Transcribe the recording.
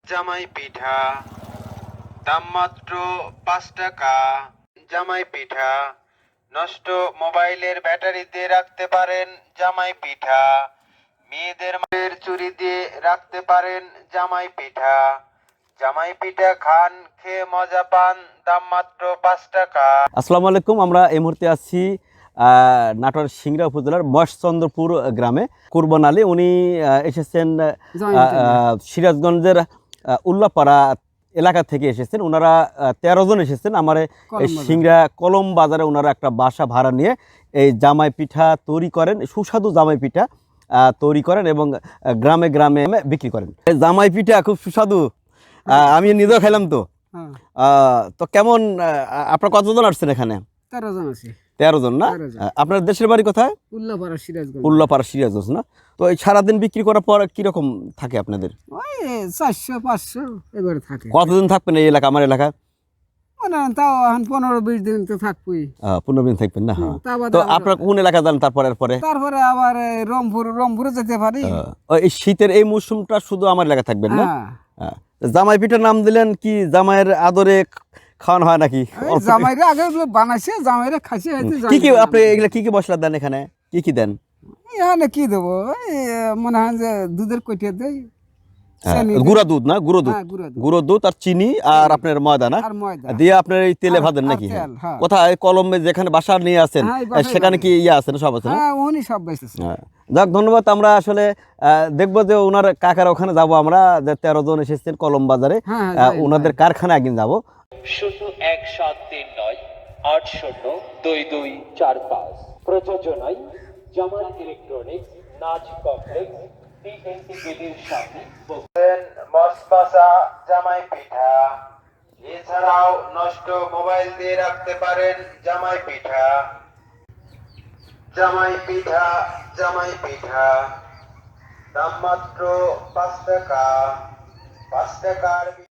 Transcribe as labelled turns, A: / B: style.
A: জামাই পিঠা, দাম মাত্র ৫ টাকা। জামাই পিঠা, নষ্ট মোবাইলের ব্যাটারিতে রাখতে পারেন জামাই পিঠা। মেয়েদের মায়ের চুরি দিয়ে রাখতে পারেন জামাই পিঠা। জামাই পিঠা খান, খেয়ে মজা পান, দাম মাত্র ৫ টাকা।
B: আসসালামু আলাইকুম। আমরা এই মুহূর্তে আছি নাটোর সিংড়া উপজেলার মহেশচন্দ্রপুর গ্রামে। কুরবান আলী উনি এসেছেন সিরাজগঞ্জের উল্লাপাড়া এলাকা থেকে এসেছেন। ওনারা ১৩ জন এসেছেন। আমার এই সিংড়া কলম বাজারে ওনারা একটা বাসা ভাড়া নিয়ে এই জামাই পিঠা তৈরি করেন, সুস্বাদু জামাই পিঠা তৈরি করেন এবং গ্রামে গ্রামে বিক্রি করেন। এই জামাই পিঠা খুব সুস্বাদু, আমি নিজেও খেলাম তো। তো কেমন, আপনার কতজন আসছেন এখানে?
C: 13 জন আছে।
B: 13 জন না?
C: 13 জন।
B: আপনার দেশের বাড়ি কোথায়?
C: উল্লাপাড়া সিরাজগঞ্জ।
B: উল্লাপাড়া সিরাজগঞ্জ না? তো এই সারাদিন বিক্রি করার পর কিরকম থাকে আপনাদের?
C: ওই 400-500 এবারে থাকে।
B: কতদিন থাকবেন এই এলাকা, আমার এলাকা?
C: মানে তাও এখন 15-20 দিন তো থাকবই।
B: 15 দিন থাকবেন না? হ্যাঁ।
C: তা বাদে
B: তো
C: আবার-
B: আপনার কোন এলাকা যান তারপরে?
C: তারপরে আবার এই রংপুরে যেতে পারি।
B: এই শীতের এই মৌসুমটা শুধু আমার এলাকা থাকবেন না?
C: হ্যাঁ।
B: হ্যাঁ। জামাই পিঠার নাম দিলেন কি, জামাইয়ের আদরে খাওয়ানো হয় নাকি?
C: এই জামাইরে আগে বানাইছে, জামাইরে খাইছে, হয়তো
B: কি কি
C: জানি না।
B: আপনি এগুলা কি কি মশলা দেন এখানে? কি দেন?
C: এখানে কি দেবো? এই মনে হয় যে দুধের কইটে দেই, চিনি দেই।
B: গুঁড়া দুধ না? গুঁড়ো দুধ,
C: হ্যাঁ, গুঁড়া দুধ।
B: গুঁড়ো দুধ আর চিনি আর আপনার ময়দা না?
C: আর ময়দা।
B: দিয়ে আপনার এই তেলে
C: আর-
B: ভাজেন
C: আর
B: নাকি?
C: তেল, হ্যাঁ।
B: কোথায় কলমে যেখানে বাসা নিয়ে আছেন
C: হ্যাঁ, এই বাসায়
B: সেখানে কি ইয়ে আছে না, সব আছে না?
C: হ্যাঁ, উনি সব বেঁচেছে।
B: হ্যাঁ। যাক, ধন্যবাদ। আমরা আসলে দেখবো যে ওনার কাকার ওখানে যাব আমরা, যে 13 জন এসেছেন কলম বাজারে।
C: হ্যাঁ, হ্যাঁ, যাই,
B: ওনাদের কারখানায় একদিন যাব।
D: 01739 প্রযোজনায় জামাল ইলেকট্রনিক্স, নাজ কমপ্লেক্স, টিএনটি গেটের সামনে।
A: মশবাসা জামাই পিঠা, এছাড়াও নষ্ট মোবাইল দিয়ে রাখতে পারেন জামাই পিঠা। জামাই পিঠা, জামাই পিঠা, দাম মাত্র ৫ টাকা। ৫ টাকার